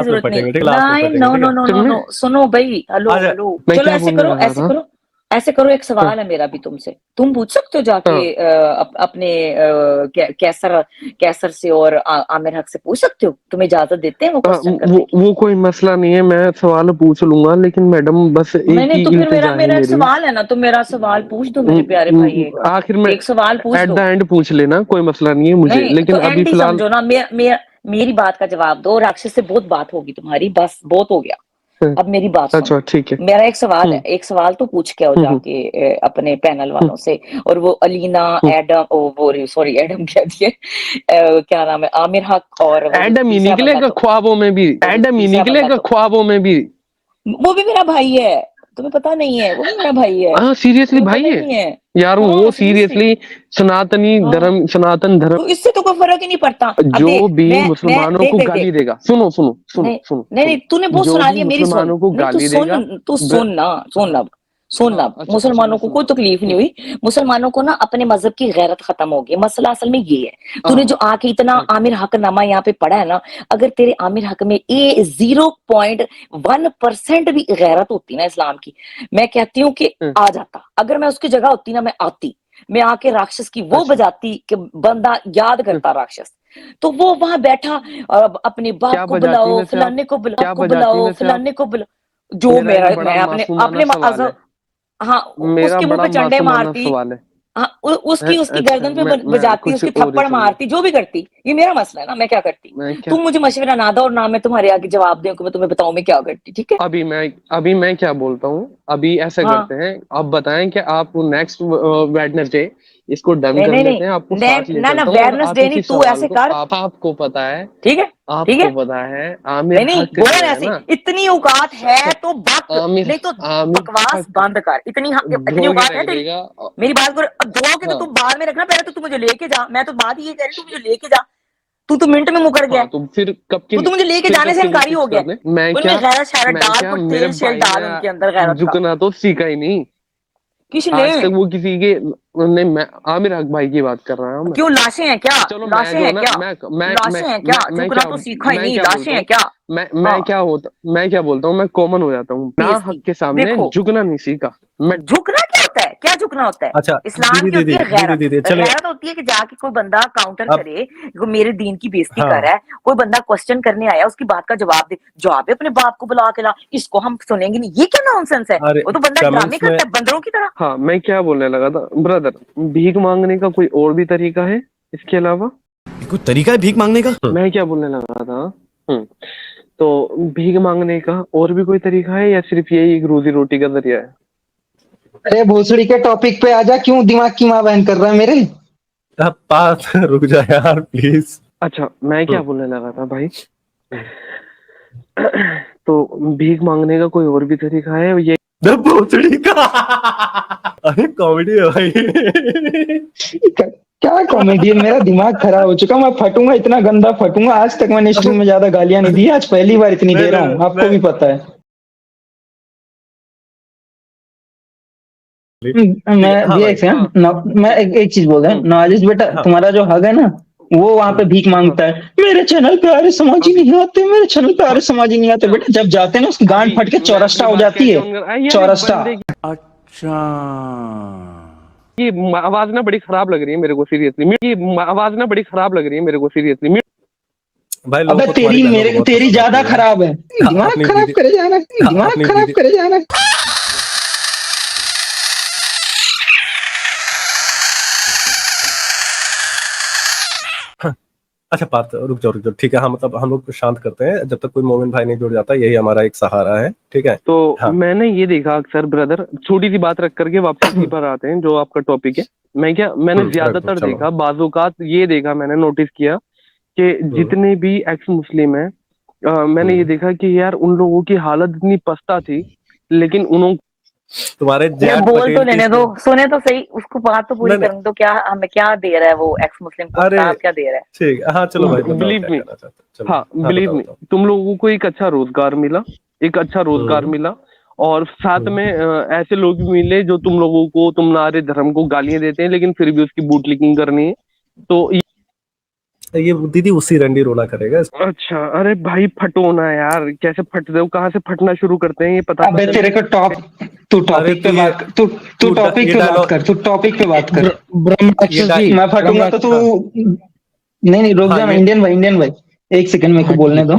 जरूरत नहीं, फटेंगे, ठीक है? लास्ट में नहीं, फटेंगे, नो ठीक नो है? नो नो तुम्हें, नो, सुनो भाई, हेलो आज हेलो, मैं चलो क्या ऐसे बोलने करो, लगा ऐसे था? करो, ऐसे करो, एक हाँ, सवाल है मेरा भी तुमसे, तुम पूछ सकते हो जाके हाँ, अपने कैसर कैसर से और आमिर हक से पूछ सकते हो, तुम्हें इजाजत देते हैं वो क्वेश्चन करने की? वो कोई मसला नहीं है, मैं सवाल पूछ लूंगा, लेकिन मैडम बस नहीं एक नहीं, ही तो फिर मेरा इल्तिजा है मेरा एक मेरी। सवाल है ना, तो मेरा सवाल पूछ दो मेरे प्यारे भाई, आखिर में एक सवाल पूछ एट द दो। एंड पूछ लेना, कोई मसला नहीं है मुझे, नहीं लेकिन तो अभी एंड ही फिलहाल। समझो ना, मेरी बात का जवाब दो, राक्षस से बहुत बात होगी तुम्हारी, बस बहुत हो गया, हाँ, अब मेरी बात सुनो। अच्छा ठीक है। मेरा एक सवाल है, हम्म, एक सवाल तो पूछ के आओ हम्म, जाके अपने पैनल हम्म, वालों से। और वो अलीना हम्म। एडम, वो सॉरी एडम कह दिए, क्या नाम है, आमिर हक, और वो जो एडम ही तीसरा बंदा, निकलेगा तो ख्वाबों में भी, वो जो एडम ही तीसरा बंदा, निकलेगा तो ख्वाबों में भी। वो भी मेरा भाई है, तुम्हें पता नहीं है, वो भी मेरा भाई है, हाँ सीरियसली तुम्हें भाई पता ही है नहीं है। यार, वो हाँ सीरियसली। सीरियसली सनातनी हाँ, धर्म, सनातन धर्म तो इससे तो कोई फर्क ही नहीं पड़ता। अब जो देख, भी मैं मुसलमानों देख को देख गाली देख, देगा, सुनो सुनो सुनो नहीं सुनो नहीं नहीं, सुनो, तूने बहुत जो सुना भी लिया, मेरी सुन, मुसलमानों को नहीं तू गाली सुन, देगा। तू सुन ना, सुन अब, सुन हाँ, अब, अच्छा अच्छा, मैं मुसलमानों को सुन कोई रहा हूँ। तकलीफ नहीं हुई, मुसलमानों को ना अपने मजहब की गैरत खत्म हो गई, मसला असल में ये है, तूने जो हाँ, आके इतना हाँ, आमिर हकनामा यहाँ पे पढ़ा है ना, अगर तेरे आमिर हक में 0.1% भी गैरत होती ना इस्लाम की, मैं कहती हूँ कि हाँ, आ जाता, अगर मैं उसकी जगह होती ना, मैं आती, मैं आके राक्षस की वो अच्छा, बजाती कि बंदा याद हाँ, करता राक्षस, तो वो वहां बैठा, अपने बाप क्या को बजाती बुलाओ, वैसे आप? क्या बजाती वैसे आप? फलाने को बुलाओ, जो मेरा मेरा, एक बड़ा मैं मासूमाना अपने सवाल है, हाँ, मेरा उसके मुंह बड़ा पे चंडे मासूमाना मारती, सवाल है। हाँ, उसकी अच्छा, गर्दन पे मैं बजाती, कुछ उसके और ही थप्पड़ समझा। मारती, जो भी करती, ये मेरा मसला है ना, मैं क्या करती? मैं क्या, तुम मुझे मशवरा ना दो और ना मैं तुम्हारे आगे जवाब दूं कि मैं तुम्हें बताऊं मैं क्या करती, ठीक है? अभी मैं क्या बोलता हूँ, अभी ऐसा हाँ, करते हैं, आप बताएं कि आप नेक्स्ट वेडनेसडे इसको डन नहीं कर नहीं लेते नहीं, हैं, आपको साथ ले ना ना, चलता हूँ, और आप वेडनेसडे नहीं, इसी तू सवाल ऐसे को, कर, आपको पता है, ठीक है, ठीक आपको है, पता है आमिर नहीं नहीं, हक जो बोल है ऐसे, ना, इतनी औकात है तो बक, आमिर नहीं तो आमिर बकवास हक बंद कर, इतनी धो के औकात है रख तेरी? देगा। मेरी बात कर, अब धोके तो हाँ, तुम बाद में रखना, पहले तो तू मुझे लेके जा, मैं तो बात ये कह रही, तू मुझे लेके जा, तू तो मिनट में मुकर गया। हाँ, तो फिर कब की तू तो मुझे लेके फिर जाने कब से की इनकारी हो गया। मैं उनमें क्या गैरत शैरत मैं डाल, क्या कुछ मेरे तेल शेल भाई डाल उनके अंदर गैरत का। झुकना तो सीखा ही नहीं किसने? आज तक। वो किसी के नहीं, मैं आमिर हक भाई की बात कर रहा हूँ मैं। क्यों लाशें हैं क्या? चलो मैं लाशें जो हैं ना क्या? मैं लाशें हैं क्या? मैं झुकना क्या तो सीखा ही मैं नहीं, क्या लाशें बोलता हैं हूँ क्या? मैं हाँ, क्या बोलता हूँ मैं कॉमन हो जाता हूँ ना हक के सामने देखो झुकना नहीं सीखा मैं। झुकना क्या होता है? क्या झुकना होता है? अच्छा इस्लाम की होती है गैरत। दीदी चलिए गैरत होती है कि जाके कोई बंदा काउंटर अब करे, वो मेरे दीन की बेइज्जती हाँ कर रहा है, कोई बंदा क्वेश्चन करने आया, उसकी बात का जवाब दे। जवाब है अपने बाप को बुला के ला, इसको हम सुनेंगे नहीं। ये क्या नॉनसेंस है? अरे वो तो बंदा ड्रामे कमेंट्स में करता है बंदरों की तरह। हाँ मैं क्या बोलने लगा था ब्रदर, भीख मांगने का कोई और भी तरीका है इसके अलावा? कोई तरीका है भीख मांगने का? मैं क्या बोलने लगा था तो भीख मांगने का और भी कोई तरीका है या सिर्फ यही एक रोजी रोटी का जरिया है? अरे भोसड़ी के टॉपिक पे आजा, क्यों दिमाग की माँ बहन कर रहा है मेरे? अब बात रुक जा यार प्लीज। अच्छा मैं क्या बोलने लगा था भाई तो भीख मांगने का कोई और भी तरीका है ये? भोसड़ी का अरे कॉमेडी है भाई। क्या कॉमेडियन, मेरा दिमाग खराब हो चुका। मैं फटूंगा, इतना गंदा फटूंगा। आज तक मैंने स्ट्रीम में ज्यादा गालियां नहीं दी, आज पहली बार इतनी दे रहा हूँ, आपको भी पता है। मैं हाँ भी भाई, मैं एक चीज बोल रहा हूँ, नवाजिश बेटा, तुम्हारा जो हग है ना, वो वहां पे भीख मांगता है। मेरे चैनल पे आर्य समाजी नहीं आते, मेरे चैनल पे आर्य समाजी नहीं आते। बेटा जब जाते हैं ना, उसकी गांड फट के चौरस्टा हो जाती है, चौरस्टा। अच्छा ये आवाज ना बड़ी खराब लग रही है मेरे को सीरियसली। ये आवाज ना बड़ी खराब लग रही है मेरे को सीरियसली। भाई लोगों अबे को तेरी तुम्हारी मेरे गालियां बहुत तेरी पसंद ज्यादा आती हैं। खराब है। दिमाग अपनी खराब दीदी करे जाना, दिमाग अपनी खराब दीदी करे जाना। अच्छा बात रुक जाओ ठीक है। हाँ मतलब हम लोग शांत करते हैं जब तक कोई मोमिन भाई नहीं जुड़ जाता, यही हमारा एक सहारा है, ठीक है। तो हाँ मैंने ये देखा अक्सर ब्रदर, छोटी सी बात रख करके वापस इसी पर आते हैं जो आपका टॉपिक है। मैंने रख दो ज्यादातर चलो। देखा, बाजूकात ये देखा, मैंने नोटिस किया कि जितने भी एक्स मुस्लिम हैं, मैंने ये देखा कि यार उन लोगों की हालत इतनी पस्ता थी, लेकिन उन्होंने तुम्हारे ये जैट बोल पटेल तो की लेने दो, सुने तो सही, उसको बात तो पूरी नहीं करने दो। क्या हमें क्या दे रहा है वो एक्स मुस्लिम को? अरे बता, क्या दे रहा है? ठीक हाँ चलो भाई बताओ बिलीव क्या मी, कहना चाहते हो। चलो हाँ हाँ बिलीव बताओ मी, बताओ। तुम लोगों को एक अच्छा रोजगार मिला, एक अच्छा रोजगार मिला, और साथ में ऐसे लोग भी मिले जो तुम लोगों को, तुम नारे धर्म को गालियां देते हैं लेकिन फिर भी उसकी बूटलिकिंग करनी है। तो ये दीदी उसी रंडी रोना करेगा। अच्छा, अरे भाई फटो ना यार, कैसे फटते हो, कहाँ से फटना शुरू करते हैं ये पता अबे चले। तेरे को तू अरे टॉपिक पे तू बात कर, तू टॉपिक ये पे बात डायलॉग कर, तू टॉपिक पे बात कर। ये जी मैं फटूंगा तो तू नहीं रुक हाँ जा। ये इंडियन भाई एक सेकंड मेरे को बोलने दो।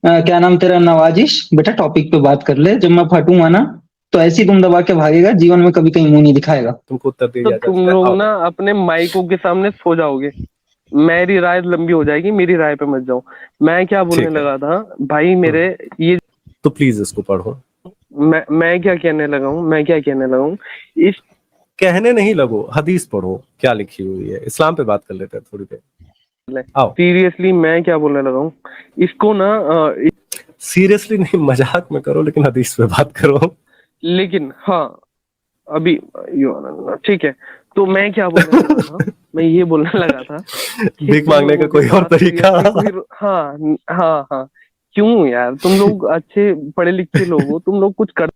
क्या नाम तेरा? नवाजिश बेटा, टॉपिक पे बात कर ले। जब मैं फटूंगा ना तो ऐसे ही तुम दबा के भागेगा, जीवन में कभी कहीं मुंह नहीं दिखाएगा। तुमको उत्तर दे तो दिया तुम जाता है। लोग आओ ना अपने माइकों के सामने सो जाओगे, मेरी राय लंबी हो जाएगी, मेरी राय पे मत जाओ। मैं क्या बोलने ठीक है लगा था भाई मेरे, ये तो प्लीज इसको पढ़ो। मैं क्या कहने लगा हूँ इस कहने नहीं लगो, हदीस पढ़ो क्या लिखी हुई है। इस्लाम पे बात कर लेते हैं थोड़ी देर। आओ सीरियसली मैं क्या बोलने लगा हूँ इसको ना सीरियसली नहीं मजाक में करो, लेकिन हदीस पे बात करो। लेकिन हाँ अभी ठीक है। तो मैं क्या बोलने लगा था, मैं ये बोलने लगा था कि भीख तुम मांगने का लोगों के कोई और पास तरीका। seriously हाँ हाँ हाँ, क्यों यार, तुम लोग अच्छे पढ़े लिखे लोग हो, तुम लोग कुछ कर।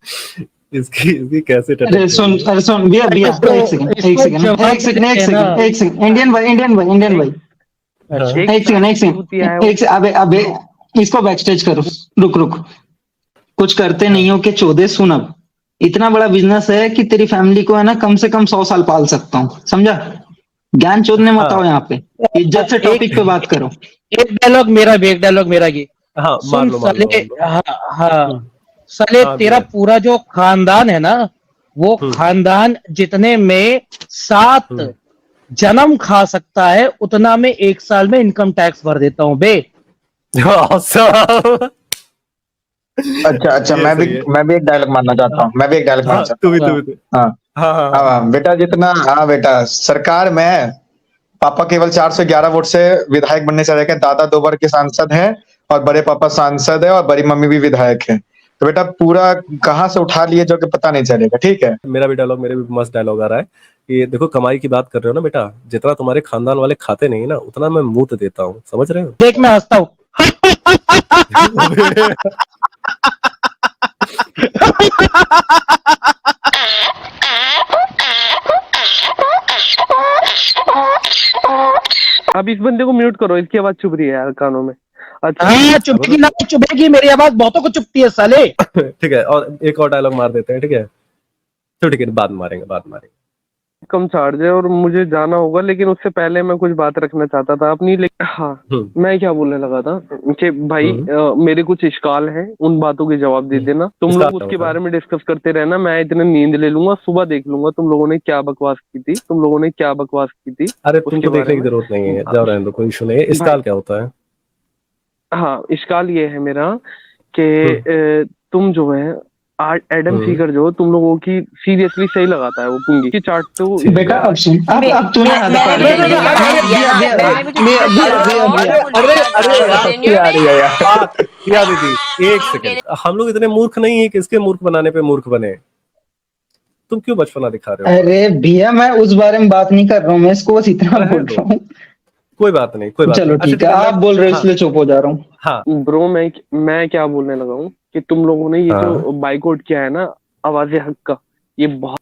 इसकी कैसे अरे सुन भैया भैया, एक सेकंड। इंडियन भाई एक सेकंड। अबे इसको बैकस्टेज करो। रुक कुछ करते नहीं हो के चौदह। सुन, अब इतना बड़ा बिजनेस है कि तेरी फैमिली को है ना कम से कम 100 साल पाल सकता हूँ, समझा? ज्ञान चोदने मत आओ यहाँ पे, इज्जत से टॉपिक पे बात करो। एक डायलॉग मेरा ये हाँ सुन साले। हाँ साले, हाँ, तेरा good. पूरा जो खानदान है ना, वो खानदान जितने में 7 जन्म खा सकता है, उतना में 1 साल में इनकम टैक्स भर देता हूँ बे। अच्छा मैं भी एक डायलॉग मानना चाहता हूँ। मैं भी एक डायलॉग मानना चाहता हूँ। हाँ बेटा जितना, हाँ बेटा सरकार में पापा केवल 411 वोट से विधायक बनने चले गए। दादा 2 बार के सांसद हैं और बड़े पापा सांसद है और बड़ी मम्मी भी विधायक है। तो बेटा पूरा कहाँ से उठा लिए जो कि पता नहीं चलेगा, ठीक है। मेरा भी डायलॉग, मेरे भी मस्त डायलॉग आ रहा है कि देखो कमाई की बात कर रहे हो ना बेटा, जितना तुम्हारे खानदान वाले खाते नहीं ना उतना मैं मुंह देता हूँ, समझ रहे हो? देख मैं हंसता हूँ। अब इस बंदे को म्यूट करो, इसकी आवाज चुभ रही है यार कानों में। अच्छा हाँ चुभेगी ना चुभेगी, मेरी आवाज बहुतों को चुभती है साले। ठीक है, और एक और डायलॉग मार देते हैं, ठीक है? तो ठीक है, बाद में मारेंगे। कम चार्ज है और मुझे जाना होगा, लेकिन उससे पहले मैं कुछ बात रखना चाहता था अपनी। हाँ, मैं क्या बोलने लगा था कि भाई मेरे कुछ इश्काल हैं, उन बातों के जवाब दे देना। तुम लोग उसके बारे में डिस्कस करते रहना, मैं इतने नींद ले लूंगा, सुबह देख लूंगा तुम लोगों ने क्या बकवास की थी, अरे तुमको देखने की जरूरत नहीं है, जाओ रहने दो, कोई इशू नहीं है। इश्काल क्या होता है? हाँ, इश्काल ये है मेरा कि तुम जो है एडम सीकर जो तुम लोगों की सीरियसली सही लगाता है, वो पुंगी की चाट तो बेटा अब सुन, अब तूने दीदी एक सेकंड, हम लोग इतने मूर्ख नहीं है कि इसके मूर्ख बनाने पे मूर्ख बने। तुम क्यों बचपना दिखा रहे हो? अरे भैया मैं उस बारे में बात नहीं कर रहा हूँ, मैं इसको बस इतना बोल रहा हूँ। कोई बात नहीं, कोई बात चलो नहीं। ठीक है, आप बोल रहे हो इसलिए चुप हो जा रहा हूँ। हाँ ब्रो, मैं क्या बोलने लगा हूँ कि तुम लोगों ने ये जो बाइकआउट किया है ना आवाज़े हक का, ये बहुत।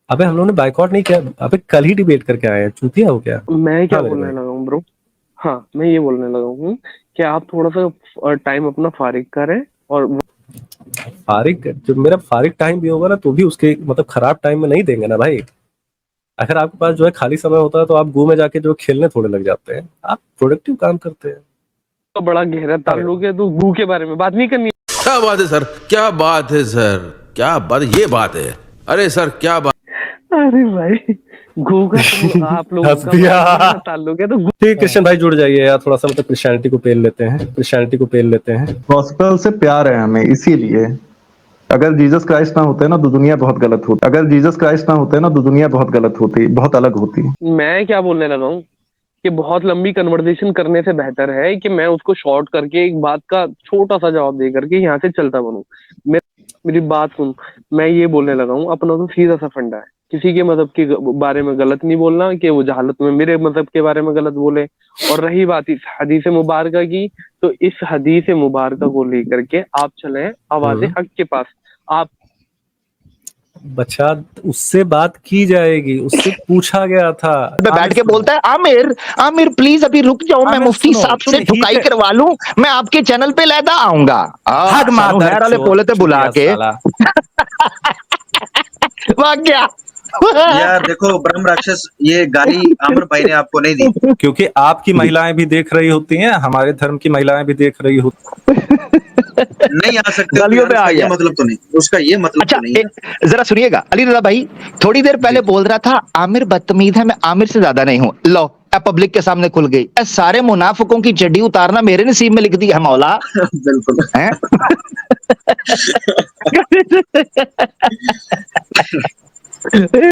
अबे हम लोगों ने बाइकआउट नहीं किया, अबे कल ही डिबेट करके आए हैं, चूतिया हो क्या? मैं क्या बोलने लगा हूँ ब्रो, हाँ मैं ये बोलने लगा हूँ कि आप थोड़ा सा टाइम अपना फारिग करें। और फारिग, जब मेरा फारिग टाइम भी होगा ना तो भी उसके मतलब खराब टाइम में नहीं देंगे ना भाई। अगर आपके पास जो है खाली समय होता है तो आप गू में जाके जो खेलने थोड़े लग जाते हैं, आप प्रोडक्टिव काम करते हैं। तो बड़ा गहरा ताल्लुक है, तो गू के बारे में बात नहीं करनी। क्या बात है सर, क्या बात है सर, क्या बात, ये बात है। अरे सर क्या बात। अरे भाई गू का आप लोगों का ताल्लुक है तो ठीक, कृष्ण भाई जुड़ जाइए यार, थोड़ा सा मतलब क्रिश्चियनिटी को पेल लेते हैं। गॉस्पेल से प्यार है हमें, इसीलिए अगर जीसस क्राइस्ट ना होते ना तो दुनिया बहुत गलत होती। बहुत अलग होती। मैं क्या बोलने लगा हूँ कि बहुत लंबी कन्वर्सेशन करने से बेहतर है कि मैं उसको शॉर्ट करके एक बात का छोटा सा जवाब दे करके यहाँ से चलता बनूं। मेरी बात सुन, मैं ये बोलने लगा हूँ, अपना तो सीधा सा फंडा है, किसी के मजहब के बारे में गलत नहीं बोलना कि वो जहालत में मेरे मजहब के बारे में गलत बोले। और रही बात इस हदीस मुबारक की, तो इस हदीस मुबारक को लेकर के आप चले आवाज़े हक के पास। आप बच्चा, उससे बात की जाएगी, उससे पूछा गया था। बैठ के बोलता है आमिर प्लीज अभी रुक जाओ, मैं मुफ्ती साहब से ठुकाई करवा लूं, मैं आपके चैनल पे लैदा आऊंगा। वाले बोले थे बुला के। वाह क्या यार देखो ब्रह्म राक्षस, ये गाली आमिर भाई ने आपको नहीं दी, क्योंकि आपकी महिलाएं भी देख रही होती हैं, हमारे धर्म की महिलाएं भी देख रही होती नहीं आ सकते गलियों पे आ गया, मतलब तो नहीं उसका, ये मतलब अच्छा, तो नहीं है। जरा सुनिएगा अली रजा भाई, थोड़ी देर पहले बोल रहा था आमिर बदतमीज है, मैं आमिर से ज्यादा नहीं हूँ। लो पब्लिक के सामने खुल गई, सारे मुनाफिकों की चड्डी उतारना मेरे नसीब में लिख दी है मौला। बिल्कुल है